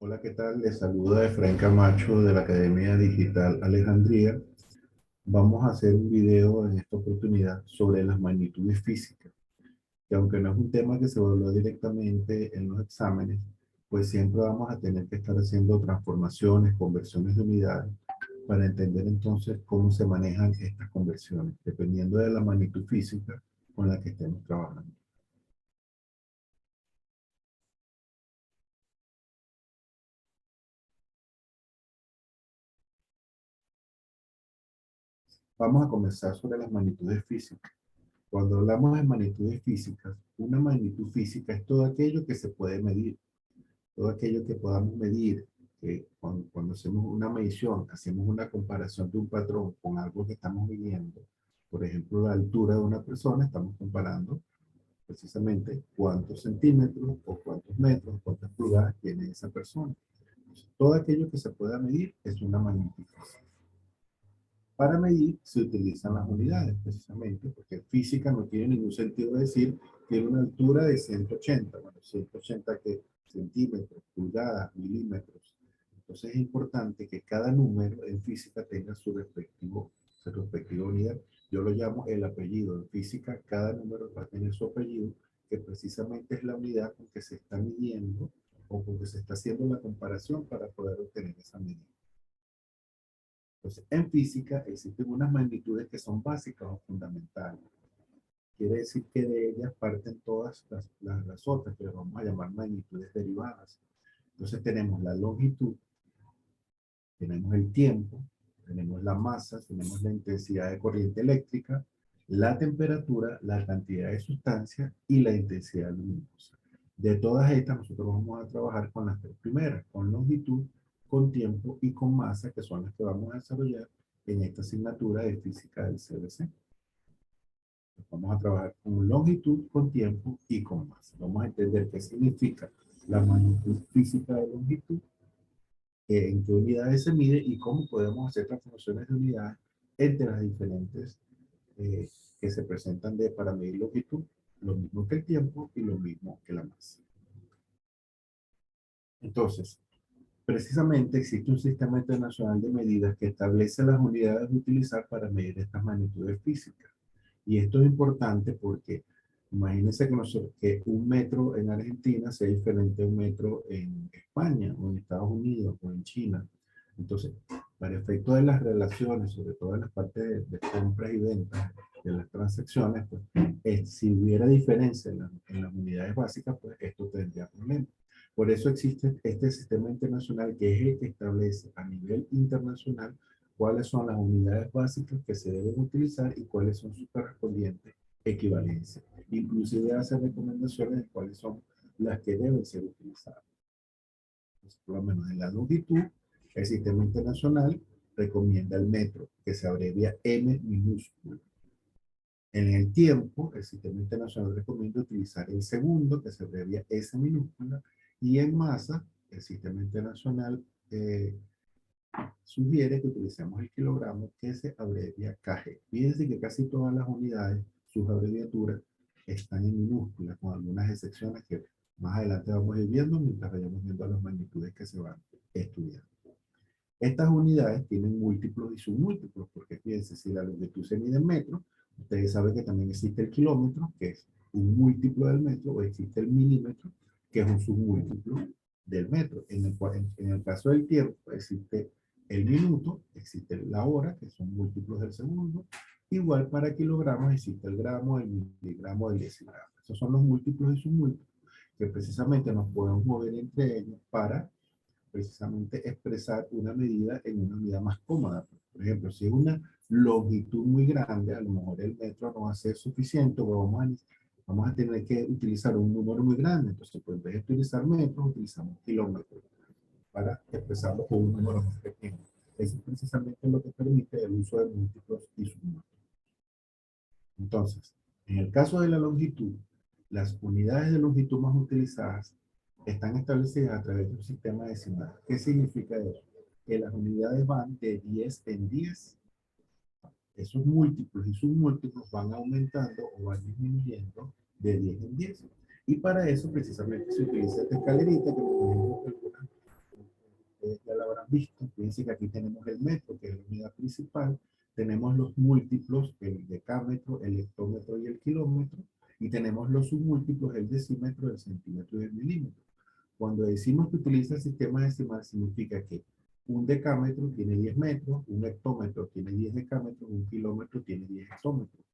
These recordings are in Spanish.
Hola, ¿qué tal? Les saluda Efraín Camacho de la Academia Digital Alejandría. Vamos a hacer un video en esta oportunidad sobre las magnitudes físicas, que aunque no es un tema que se evalúa directamente en los exámenes, pues siempre vamos a tener que estar haciendo transformaciones, conversiones de unidades, para entender entonces cómo se manejan estas conversiones, dependiendo de la magnitud física con la que estemos trabajando. Vamos a comenzar sobre las magnitudes físicas. Cuando hablamos de magnitudes físicas, una magnitud física es todo aquello que se puede medir, todo aquello que podamos medir, que cuando hacemos una medición, hacemos una comparación de un patrón con algo que estamos midiendo. Por ejemplo, la altura de una persona, estamos comparando precisamente cuántos centímetros o cuántos metros, cuántas pulgadas tiene esa persona. Todo aquello que se pueda medir es una magnitud física. Para medir se utilizan las unidades, precisamente, porque física no tiene ningún sentido decir que tiene una altura de 180, bueno, 180 que centímetros, pulgadas, milímetros. Entonces es importante que cada número en física tenga su respectiva unidad. Yo lo llamo el apellido. En física, cada número va a tener su apellido, que precisamente es la unidad con que se está midiendo o con que se está haciendo la comparación para poder obtener esa medida. Entonces, en física existen unas magnitudes que son básicas o fundamentales. Quiere decir que de ellas parten todas las otras, que las vamos a llamar magnitudes derivadas. Entonces tenemos la longitud, tenemos el tiempo, tenemos la masa, tenemos la intensidad de corriente eléctrica, la temperatura, la cantidad de sustancia y la intensidad luminosa. De todas estas, nosotros vamos a trabajar con las tres primeras, con longitud, con tiempo y con masa, que son las que vamos a desarrollar en esta asignatura de física del CBC. Vamos a trabajar con longitud, con tiempo y con masa. Vamos a entender qué significa la magnitud física de longitud, en qué unidades se mide y cómo podemos hacer transformaciones de unidades entre las diferentes eh, que se presentan para medir longitud, lo mismo que el tiempo y lo mismo que la masa. Entonces, precisamente existe un sistema internacional de medidas que establece las unidades a utilizar para medir estas magnitudes físicas. Y esto es importante porque imagínense que, que un metro en Argentina sea diferente a un metro en España o en Estados Unidos o en China. Entonces, para efecto de las relaciones, sobre todo en las partes de compras y ventas, de las transacciones, pues, si hubiera diferencia en las unidades básicas, pues esto tendría problemas. Por eso existe este sistema internacional que es el que establece a nivel internacional cuáles son las unidades básicas que se deben utilizar y cuáles son sus correspondientes equivalencias. Inclusive hace recomendaciones de cuáles son las que deben ser utilizadas. Entonces, por lo menos en la longitud, el sistema internacional recomienda el metro, que se abrevia M minúsculo. En el tiempo, el sistema internacional recomienda utilizar el segundo, que se abrevia S minúscula, y en masa, el sistema internacional sugiere que utilicemos el kilogramo, que se abrevia kg. Fíjense que casi todas las unidades, sus abreviaturas, están en minúsculas, con algunas excepciones que más adelante vamos a ir viendo mientras vayamos viendo las magnitudes que se van estudiando. Estas unidades tienen múltiplos y submúltiplos, porque fíjense, si la longitud se mide en metros, ustedes saben que también existe el kilómetro, que es un múltiplo del metro, o existe el milímetro, que es un submúltiplo del metro. En el caso del tiempo, existe el minuto, existe la hora, que son múltiplos del segundo. Igual para kilogramos existe el gramo, el miligramo, el decigramo. Esos son los múltiplos y submúltiplos, que precisamente nos podemos mover entre ellos para precisamente expresar una medida en una unidad más cómoda. Por ejemplo, si es una longitud muy grande, a lo mejor el metro no va a ser suficiente, o vamos a tener que utilizar un número muy grande. Entonces, pues, en vez de utilizar metros, utilizamos kilómetros para expresarlo con un número más pequeño. Eso es precisamente lo que permite el uso de múltiplos y submúltiplos. Entonces, en el caso de la longitud, las unidades de longitud más utilizadas están establecidas a través de un sistema decimal. ¿Qué significa eso? Que las unidades van de 10 en 10. Esos múltiplos y submúltiplos van aumentando o van disminuyendo de 10 en 10. Y para eso precisamente se utiliza esta escalerita que nos seguramente ya lo habrán visto. Fíjense que aquí tenemos el metro, que es la unidad principal. Tenemos los múltiplos, el decámetro, el hectómetro y el kilómetro. Y tenemos los submúltiplos, el decímetro, el centímetro y el milímetro. Cuando decimos que utiliza el sistema decimal, significa que un decámetro tiene 10 metros, un hectómetro tiene 10 decámetros, un kilómetro tiene 10 hectómetros.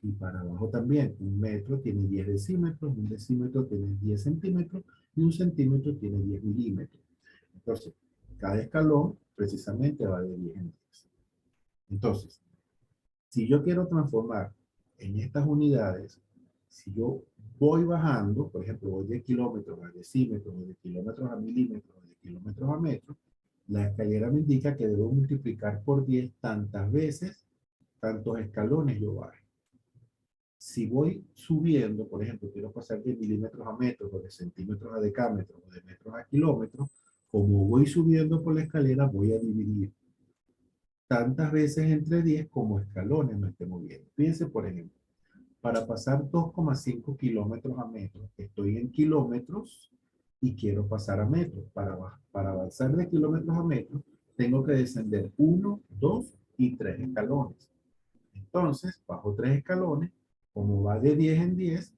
Y para abajo también, un metro tiene 10 decímetros, un decímetro tiene 10 centímetros y un centímetro tiene 10 milímetros. Entonces, cada escalón precisamente va de 10 en 10. Entonces, si yo quiero transformar en estas unidades, si yo voy bajando, por ejemplo, voy de kilómetros a decímetros, o de kilómetros a milímetros, o de kilómetros a metros, la escalera me indica que debo multiplicar por 10 tantas veces, tantos escalones yo bajo. Si voy subiendo, por ejemplo, quiero pasar de milímetros a metros, o de centímetros a decámetros, o de metros a kilómetros, como voy subiendo por la escalera, voy a dividir tantas veces entre 10 como escalones me esté moviendo. Fíjense, por ejemplo, para pasar 2,5 kilómetros a metros, estoy en kilómetros y quiero pasar a metros. Para avanzar de kilómetros a metros, tengo que descender 1, 2 y 3 escalones. Entonces, bajo 3 escalones, como va de 10 en 10,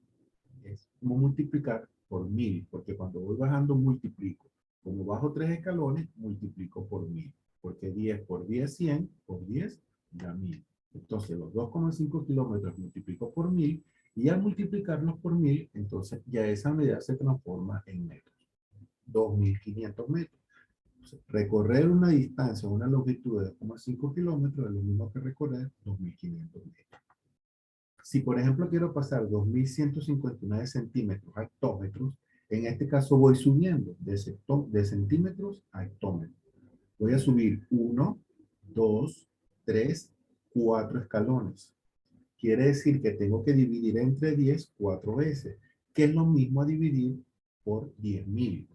es como multiplicar por 1000, porque cuando voy bajando multiplico. Como bajo 3 escalones, multiplico por 1000, porque 10 por 10, 100, por 10 da 1000. Entonces, los 2,5 kilómetros multiplico por 1000, y al multiplicarlos por 1000, entonces ya esa unidad se transforma en metros. 2500 metros. Entonces, recorrer una distancia, una longitud de 2,5 kilómetros es lo mismo que recorrer 2500 metros. Si, por ejemplo, quiero pasar 2159 centímetros a hectómetros, en este caso voy subiendo de centímetros a hectómetros. Voy a subir 1, 2, 3, 4 escalones. Quiere decir que tengo que dividir entre 10 4 veces, que es lo mismo a dividir por 10.000.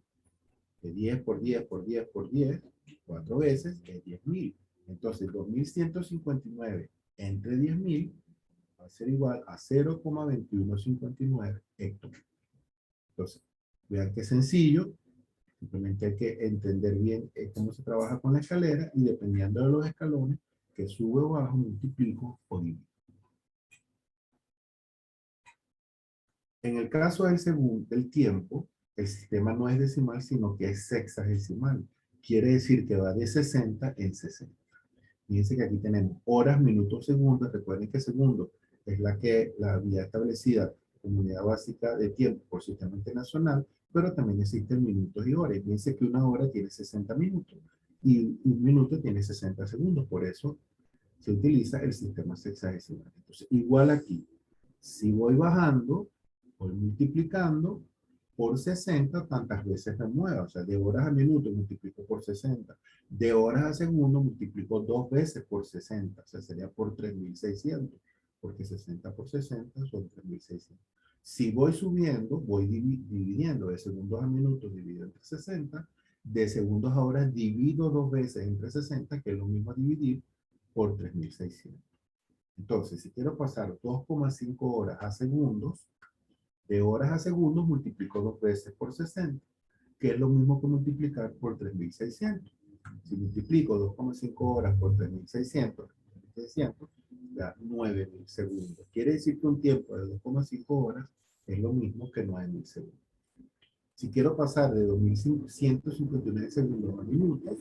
De 10 por 10 por 10 por 10, 4 veces es 10.000. Entonces, 2159 entre 10.000 va a ser igual a 0,2159 hectómetros. Entonces, vean qué sencillo. Simplemente hay que entender bien cómo se trabaja con la escalera, y dependiendo de los escalones que sube o bajo, multiplico o divido. En el caso del tiempo, el sistema no es decimal, sino que es sexagesimal. Quiere decir que va de 60 en 60. Fíjense que aquí tenemos horas, minutos, segundos. Recuerden que segundo es la unidad establecida como unidad básica de tiempo por sistema internacional, pero también existen minutos y horas. Fíjense que una hora tiene 60 minutos y un minuto tiene 60 segundos. Por eso se utiliza el sistema sexagesimal. Entonces, igual aquí, si voy bajando, voy multiplicando por 60 tantas veces me mueva. O sea, de horas a minuto multiplico por 60. De horas a segundo multiplico 2 veces por 60. O sea, sería por 3600. Porque 60 por 60 son 3600. Si voy subiendo, voy dividiendo de segundos a minutos, dividido entre 60. De segundos a horas, divido 2 veces entre 60, que es lo mismo a dividir por 3600. Entonces, si quiero pasar 2,5 horas a segundos, de horas a segundos multiplico 2 veces por 60, que es lo mismo que multiplicar por 3600. Si multiplico 2,5 horas por 3600, da 9000 segundos. Quiere decir que un tiempo de 2,5 horas es lo mismo que 9000 segundos. Si quiero pasar de 2159 segundos a minutos,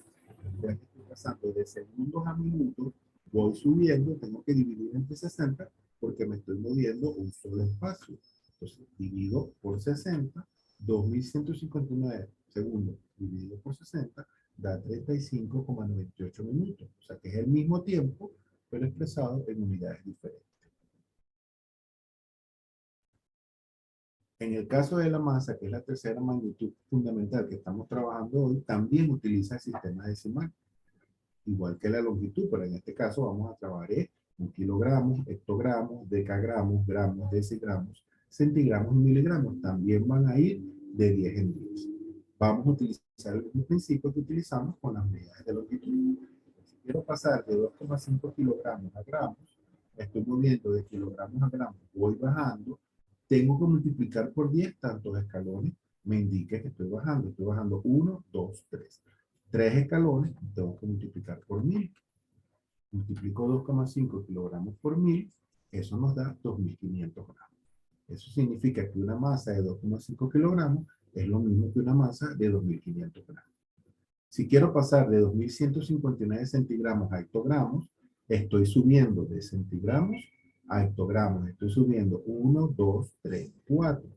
ya que estoy pasando de segundos a minutos, voy subiendo, tengo que dividir entre 60 porque me estoy moviendo un solo espacio. Entonces, divido por 60, 2159 segundos dividido por 60 da 35,98 minutos. O sea que es el mismo tiempo, pero expresado en unidades diferentes. En el caso de la masa, que es la tercera magnitud fundamental que estamos trabajando hoy, también utiliza el sistema decimal, igual que la longitud, pero en este caso vamos a trabajar en kilogramos, hectogramos, decagramos, gramos, decigramos, centigramos y miligramos. También van a ir de 10 en 10. Vamos a utilizar el mismo principio que utilizamos con las unidades de longitud. Si quiero pasar de 2,5 kilogramos a gramos, me estoy moviendo de kilogramos a gramos, voy bajando, tengo que multiplicar por 10 tantos escalones me indique que estoy bajando. Estoy bajando 1, 2, 3. 3 escalones, tengo que multiplicar por 1000. Multiplico 2,5 kilogramos por 1000, eso nos da 2500 gramos. Eso significa que una masa de 2,5 kilogramos es lo mismo que una masa de 2500 gramos. Si quiero pasar de 2159 centigramos a hectogramos, estoy subiendo de centigramos a hectogramos. Estoy subiendo 1, 2, 3, 4.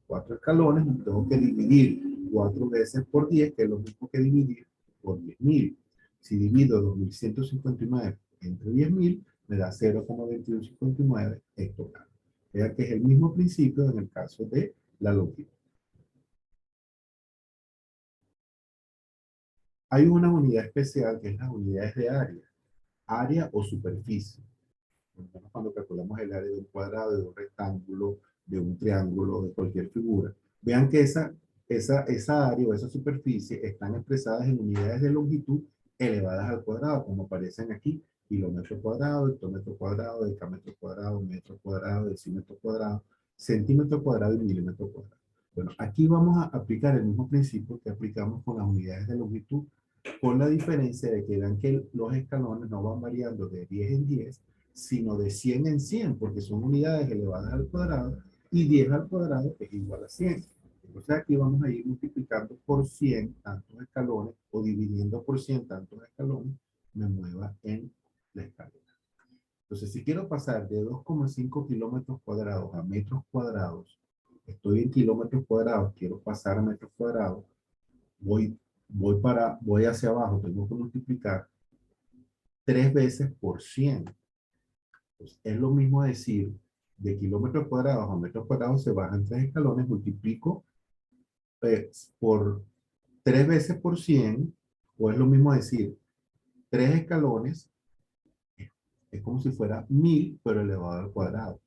4 escalones, tengo que dividir 4 veces por 10, que es lo mismo que dividir por 10.000. Si divido 2159 entre 10.000, me da 0,2159 hectogramos. Vea que es el mismo principio en el caso de la longitud. Hay una unidad especial que es las unidades de área o superficie. Cuando calculamos el área de un cuadrado, de un rectángulo, de un triángulo, de cualquier figura, vean que esa área o esa superficie están expresadas en unidades de longitud elevadas al cuadrado, como aparecen aquí: kilómetro cuadrado, hectómetro cuadrado, decámetro cuadrado, metro cuadrado, decímetro cuadrado, centímetro cuadrado y milímetro cuadrado. Bueno, aquí vamos a aplicar el mismo principio que aplicamos con las unidades de longitud, con la diferencia de que vean que los escalones no van variando de 10 en 10, sino de 100 en 100, porque son unidades elevadas al cuadrado, y 10 al cuadrado es igual a 100. Entonces aquí vamos a ir multiplicando por 100 tantos escalones, o dividiendo por 100 tantos escalones, me mueva en la escalera. Entonces, si quiero pasar de 2,5 kilómetros cuadrados a metros cuadrados, estoy en kilómetros cuadrados, quiero pasar a metros cuadrados, voy hacia abajo, tengo que multiplicar 3 veces por 100. Pues es lo mismo decir, de kilómetros cuadrados a metros cuadrados se bajan 3 escalones, multiplico por 3 veces por 100, o es lo mismo decir, 3 escalones, es como si fuera 1000, pero elevado al cuadrado.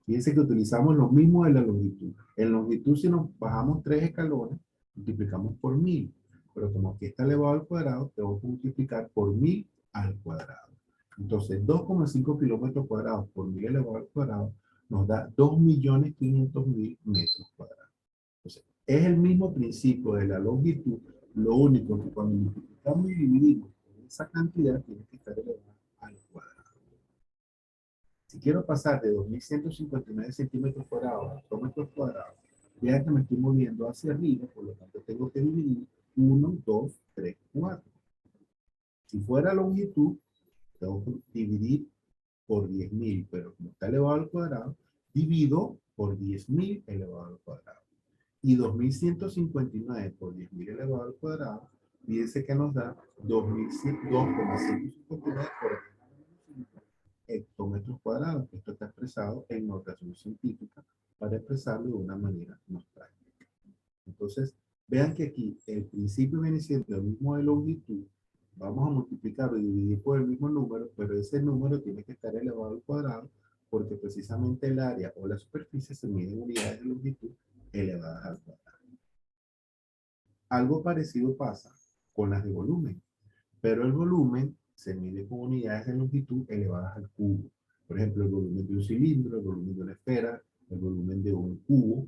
Fíjense que utilizamos lo mismo de la longitud. En longitud, si nos bajamos 3 escalones, multiplicamos por 1000. Pero como aquí está elevado al cuadrado, tengo que multiplicar por 1000 al cuadrado. Entonces, 2,5 kilómetros cuadrados por 1000 elevado al cuadrado nos da 2.500.000 metros cuadrados. Entonces, es el mismo principio de la longitud, lo único que cuando multiplicamos y dividimos esa cantidad tiene que estar elevada al cuadrado. Si quiero pasar de 2.159 centímetros cuadrados a hectómetros cuadrados, vean que me estoy moviendo hacia arriba, por lo tanto tengo que dividir 1, 2, 3, 4. Si fuera longitud, tengo que dividir por 10.000, pero como está elevado al cuadrado, divido por 10.000 elevado al cuadrado. Y 2.159 por 10.000 elevado al cuadrado, fíjense que nos da 2,159 por hectómetros cuadrados. Esto está expresado en notación científica para expresarlo de una manera más práctica. Entonces, vean que aquí el principio viene siendo el mismo de longitud. Vamos a multiplicarlo y dividir por el mismo número, pero ese número tiene que estar elevado al cuadrado, porque precisamente el área o la superficie se mide en unidades de longitud elevadas al cuadrado. Algo parecido pasa con las de volumen, pero el volumen se mide con unidades de longitud elevadas al cubo. Por ejemplo, el volumen de un cilindro, el volumen de una esfera, el volumen de un cubo.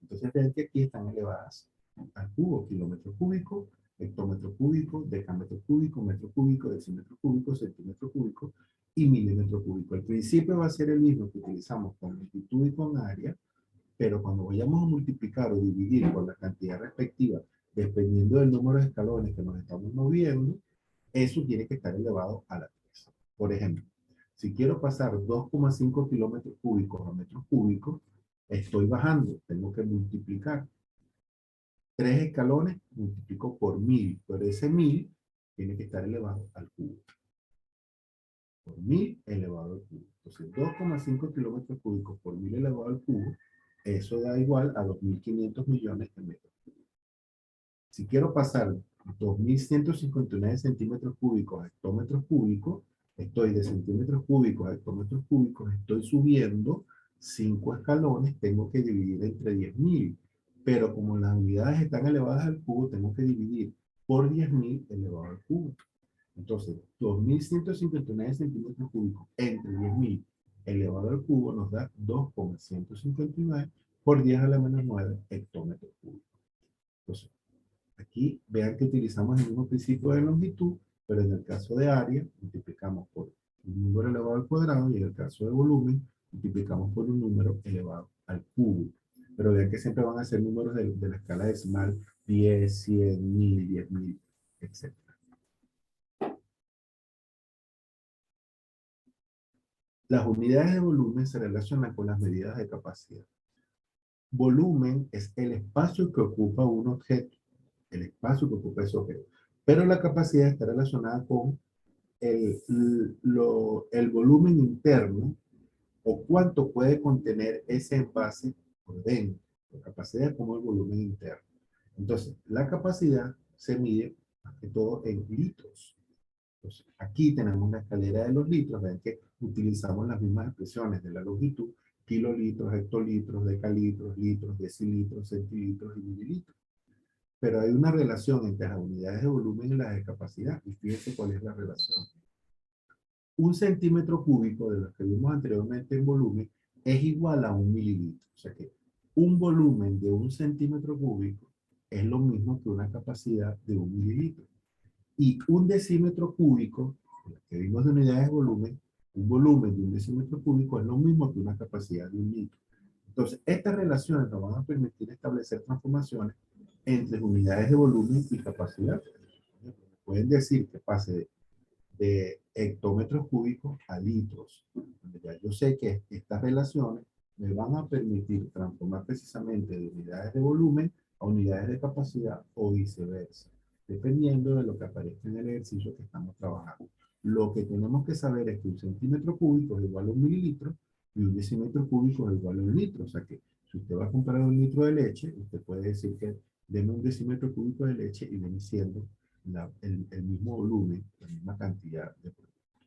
Entonces, vean que aquí están elevadas al cubo: kilómetro cúbico, hectómetro cúbico, decámetro cúbico, metro cúbico, decímetro cúbico, centímetro cúbico y milímetro cúbico. El principio va a ser el mismo que utilizamos con longitud y con área, pero cuando vayamos a multiplicar o dividir por la cantidad respectiva, dependiendo del número de escalones que nos estamos moviendo, eso tiene que estar elevado a la 3. Por ejemplo, si quiero pasar 2,5 kilómetros cúbicos a metros cúbicos, estoy bajando, tengo que multiplicar 3 escalones, multiplico por 1000, pero ese 1000 tiene que estar elevado al cubo. Por 1000 elevado al cubo. Entonces, 2,5 kilómetros cúbicos por 1000 elevado al cubo, eso da igual a 2.500 millones de metros cúbicos. Si quiero pasar 2.159 centímetros cúbicos a hectómetros cúbicos, estoy de centímetros cúbicos a hectómetros cúbicos, estoy subiendo 5 escalones, tengo que dividir entre 10.000. Pero como las unidades están elevadas al cubo, tengo que dividir por 10.000 elevado al cubo. Entonces, 2.159 centímetros cúbicos entre 10.000 elevado al cubo nos da 2,159 por 10 a la menos 9 hectómetros cúbicos. Entonces, Aquí vean que utilizamos el mismo principio de longitud, pero en el caso de área multiplicamos por un número elevado al cuadrado y en el caso de volumen multiplicamos por un número elevado al cubo. Pero vean que siempre van a ser números de la escala decimal 10, 100, 1000, 10.000, etc. Las unidades de volumen se relacionan con las medidas de capacidad. Volumen es el espacio que ocupa un objeto, el espacio que ocupa ese objeto. Pero la capacidad está relacionada con el volumen interno o cuánto puede contener ese envase por dentro. La capacidad como el volumen interno. Entonces, la capacidad se mide más que todo en litros. Entonces, aquí tenemos la escalera de los litros. Ven que utilizamos las mismas expresiones de la longitud: kilolitros, hectolitros, decalitros, litros, decilitros, centilitros y mililitros. Pero hay una relación entre las unidades de volumen y las de capacidad. Y fíjense cuál es la relación. Un centímetro cúbico, de los que vimos anteriormente en volumen, es igual a un mililitro. O sea que un volumen de un centímetro cúbico es lo mismo que una capacidad de un mililitro. Y un decímetro cúbico, que vimos de unidades de volumen, un volumen de un decímetro cúbico es lo mismo que una capacidad de un litro. Entonces, estas relaciones nos van a permitir establecer transformaciones entre unidades de volumen y capacidad. Pueden decir que pase de hectómetros cúbicos a litros. Ya yo sé que estas relaciones me van a permitir transformar precisamente de unidades de volumen a unidades de capacidad o viceversa, dependiendo de lo que aparezca en el ejercicio que estamos trabajando. Lo que tenemos que saber es que un centímetro cúbico es igual a un mililitro y un decímetro cúbico es igual a un litro. O sea que si usted va a comprar un litro de leche, usted puede decir que deme un decímetro cúbico de leche y viene siendo el mismo volumen, la misma cantidad de producto.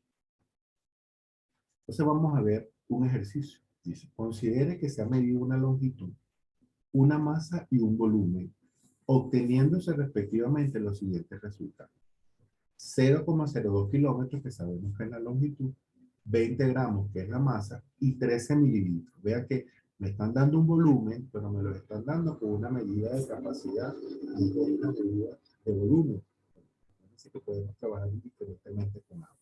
Entonces vamos a ver un ejercicio. Dice, considere que se ha medido una longitud, una masa y un volumen, obteniéndose respectivamente los siguientes resultados. 0,02 kilómetros, que sabemos que es la longitud, 20 gramos, que es la masa, y 13 mililitros. Vean que me están dando un volumen, pero me lo están dando con una medida de capacidad y con una medida de volumen. Así que podemos trabajar indiferentemente con ambos.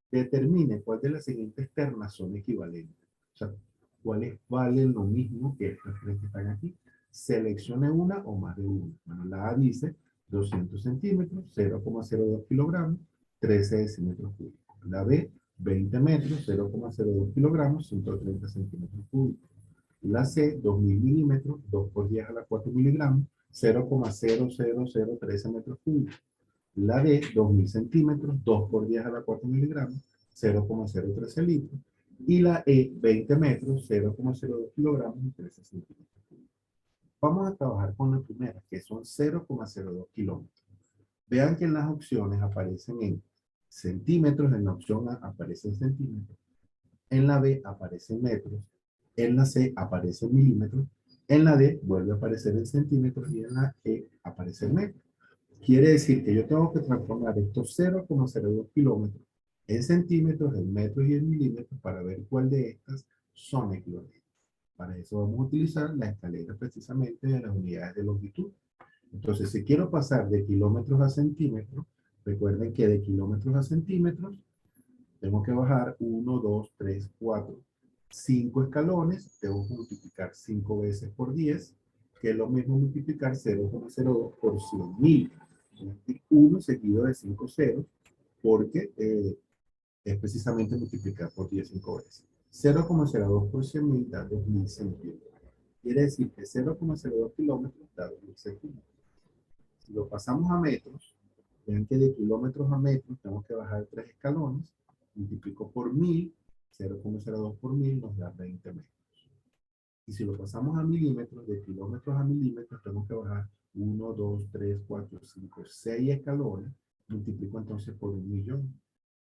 Determine cuál de las siguientes ternas son equivalentes. O sea, cuáles valen lo mismo que estas tres que están aquí. Seleccione una o más de una. Bueno, la A dice 200 centímetros, 0,02 kilogramos, 13 decímetros cúbicos. La B, 20 metros, 0,02 kilogramos, 130 centímetros cúbicos. La C, 2000 milímetros, 2 por 10 a la 4 miligramos, 0,00013 metros cúbicos. La D, 2000 centímetros, 2 por 10 a la 4 miligramos, 0,013 litros. Y la E, 20 metros, 0,02 kilogramos y 13 centímetros. Vamos a trabajar con la primera, que son 0,02 kilómetros. Vean que en las opciones aparecen en centímetros, en la opción A aparecen centímetros, en la B aparecen metros, en la C aparecen milímetros, en la D vuelve a aparecer en centímetros y en la E aparece en metros. Quiere decir que yo tengo que transformar estos 0,02 kilómetros en centímetros, en metros y en milímetros para ver cuál de estas son equivalentes. Para eso vamos a utilizar la escalera precisamente de las unidades de longitud. Entonces, si quiero pasar de kilómetros a centímetros, recuerden que de kilómetros a centímetros tengo que bajar 1, 2, 3, 4, 5 escalones. Tengo que multiplicar 5 veces por 10, que es lo mismo multiplicar 0,02 por 100.000. 1 seguido de 5 ceros, porque es precisamente multiplicar por 10 5 veces. 0,02 por 100.000 da 2000 centímetros. Quiere decir que 0,02 kilómetros da 2000 centímetros. Si lo pasamos a metros, vean que de kilómetros a metros tengo que bajar 3 escalones, multiplico por 1000, 0,02 por 1000 nos da 20 metros. Y si lo pasamos a milímetros, de kilómetros a milímetros, tenemos que bajar 1, 2, 3, 4, 5, 6 escalones. Multiplico entonces por 1.000.000.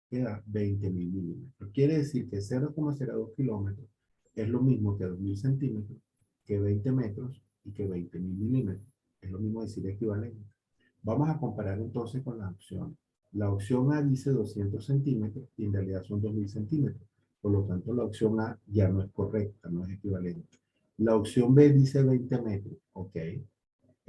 Queda 20.000 milímetros. Quiere decir que 0,02 kilómetros es lo mismo que 2.000 centímetros, que 20 metros y que 20.000 milímetros. Es lo mismo decir equivalente. Vamos a comparar entonces con las opciones. La opción A dice 200 centímetros y en realidad son 2.000 centímetros. Por lo tanto, la opción A ya no es correcta, no es equivalente. La opción B dice 20 metros, ok.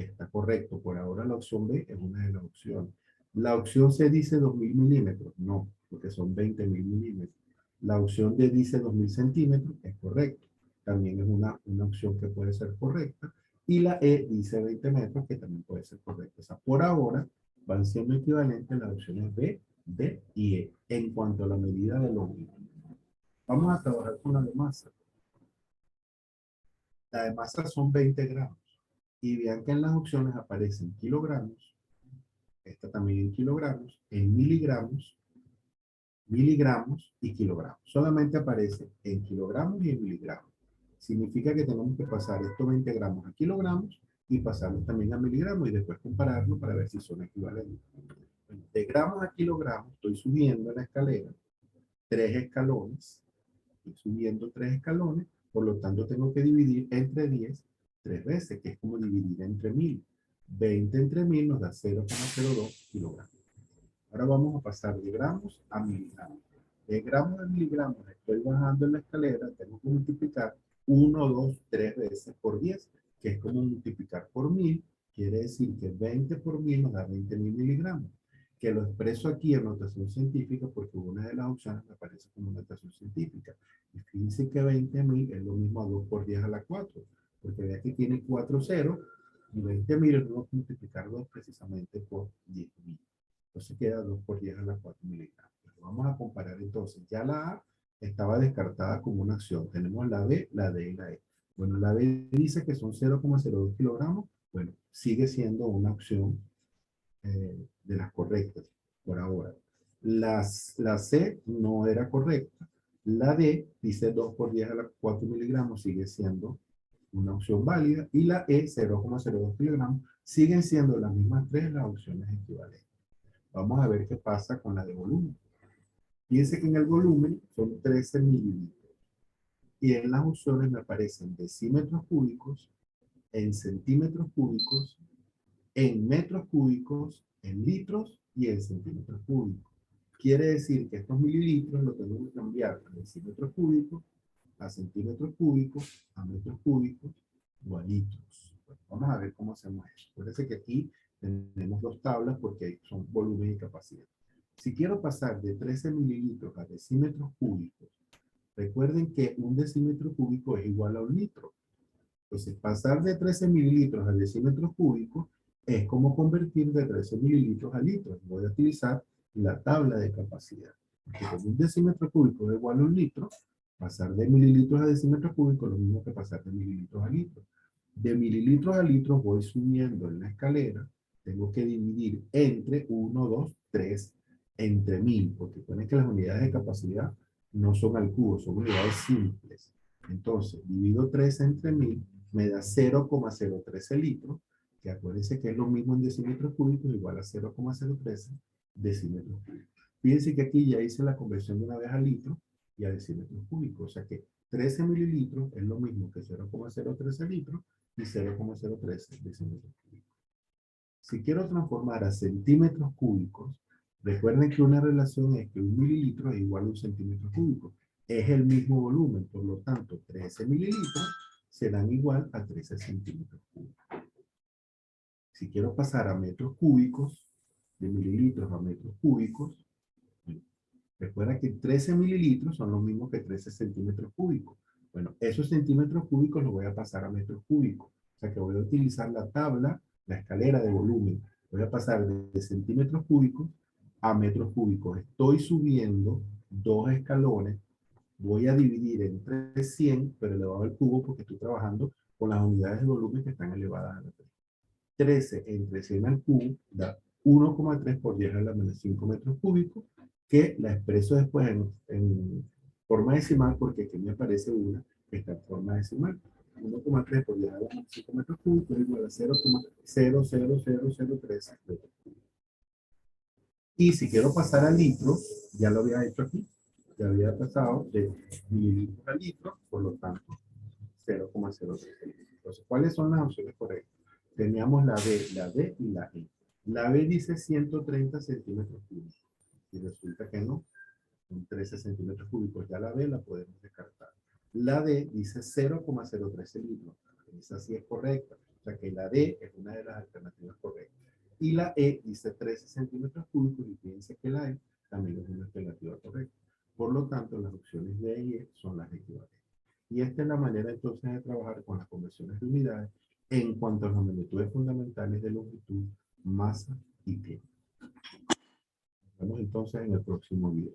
está correcto. Por ahora la opción B es una de las opciones. La opción C dice 2000 milímetros. No, porque son 20.000 milímetros. La opción D dice 2000 centímetros. Es correcto. También es una opción que puede ser correcta. Y la E dice 20 metros, que también puede ser correcta. O sea, por ahora van siendo equivalentes las opciones B, D y E en cuanto a la medida de longitud. Vamos a trabajar con la de masa. La de masa son 20 gramos. Y vean que en las opciones aparecen kilogramos, esta también en kilogramos, en miligramos, miligramos y kilogramos. Solamente aparece en kilogramos y en miligramos. Significa que tenemos que pasar estos 20 gramos a kilogramos y pasarlos también a miligramos y después compararlo para ver si son equivalentes. De gramos a kilogramos estoy subiendo en la escalera 3 escalones. Estoy subiendo 3 escalones, por lo tanto tengo que dividir entre 10 3 veces, que es como dividir entre 1000. 20 entre 1000 nos da 0,02 kilogramos. Ahora vamos a pasar de gramos a miligramos. De gramos a miligramos estoy bajando en la escalera, tengo que multiplicar 1, 2, 3 veces por 10, que es como multiplicar por 1000, quiere decir que 20 por 1000 nos da 20.000 miligramos, que lo expreso aquí en notación científica porque una de las opciones me aparece como notación científica. Y fíjense que 20.000 es lo mismo a 2 por 10 a la 4, porque vea que tiene 4 ceros y 20.000 tengo que multiplicarlo precisamente por 10.000. Entonces queda 2 por 10 a la 4 miligramos. Vamos a comparar entonces. Ya la A estaba descartada como una acción. Tenemos la B, la D y la E. Bueno, la B dice que son 0,02 kilogramos. Bueno, sigue siendo una opción de las correctas por ahora. La C no era correcta. La D dice 2 por 10 a la 4 miligramos, sigue siendo una opción válida. Y la E, 0,02 kilogramos, siguen siendo las mismas tres las opciones equivalentes. Vamos a ver qué pasa con la de volumen. Fíjense que en el volumen son 13 mililitros. Y en las opciones me aparecen decímetros cúbicos, en centímetros cúbicos, en metros cúbicos, en litros y en centímetros cúbicos. Quiere decir que estos mililitros lo tengo que cambiar a decímetros cúbicos, a centímetros cúbicos, a metros cúbicos o a litros. Bueno, vamos a ver cómo hacemos eso. Acuérdense que aquí tenemos dos tablas porque son volumen y capacidad. Si quiero pasar de 13 mililitros a decímetros cúbicos, recuerden que un decímetro cúbico es igual a un litro. Entonces, pasar de 13 mililitros a decímetros cúbicos es como convertir de 13 mililitros a litros. Voy a utilizar la tabla de capacidad. Porque como un decímetro cúbico es igual a un litro, pasar de mililitros a decímetros cúbicos es lo mismo que pasar de mililitros a litros. De mililitros a litros voy subiendo en la escalera. Tengo que dividir entre 1, 2, 3, entre 1000, porque recuerden que las unidades de capacidad no son al cubo, son unidades simples. Entonces, divido 3 entre 1000, me da 0,013 litros, que acuérdense que es lo mismo en decímetros cúbicos, igual a 0,013 decímetros cúbicos. Fíjense que aquí ya hice la conversión de una vez a litro y a decímetros cúbicos, o sea que 13 mililitros es lo mismo que 0,013 litros y 0,013 decímetros cúbicos. Si quiero transformar a centímetros cúbicos, recuerden que una relación es que un mililitro es igual a un centímetro cúbico. Es el mismo volumen, por lo tanto, 13 mililitros serán igual a 13 centímetros cúbicos. Si quiero pasar a metros cúbicos, de mililitros a metros cúbicos, recuerda que 13 mililitros son lo mismo que 13 centímetros cúbicos. Bueno, esos centímetros cúbicos los voy a pasar a metros cúbicos. O sea que voy a utilizar la tabla, la escalera de volumen. Voy a pasar de centímetros cúbicos a metros cúbicos. Estoy subiendo 2 escalones. Voy a dividir entre 100, pero elevado al cubo porque estoy trabajando con las unidades de volumen que están elevadas a la 3. 13 entre 100 al cubo da 1,3 por 10 a la menos 5 metros cúbicos, que la expreso después en forma decimal porque aquí me aparece una que está en forma decimal. 1,3 por 10 a la menos 5 metros cúbicos es igual a 0,00013 metros cúbicos. Y si quiero pasar a litros, ya lo había hecho aquí, ya había pasado de mililitros a litros, por lo tanto 0,03 litros. Entonces, ¿cuáles son las opciones correctas? Teníamos la B, la D y la E. La B dice 130 centímetros cúbicos. Y resulta que no, son 13 centímetros cúbicos. Ya la B la podemos descartar. La D dice 0,013 litros. Esa sí es correcta. O sea que la D es una de las alternativas correctas. Y la E dice 13 centímetros cúbicos y fíjense que la E también es una alternativa correcta. Por lo tanto, las opciones D y E son las equivalentes. Y esta es la manera entonces de trabajar con las conversiones de unidades en cuanto a las magnitudes fundamentales de longitud, masa y tiempo. Nos vemos entonces en el próximo video.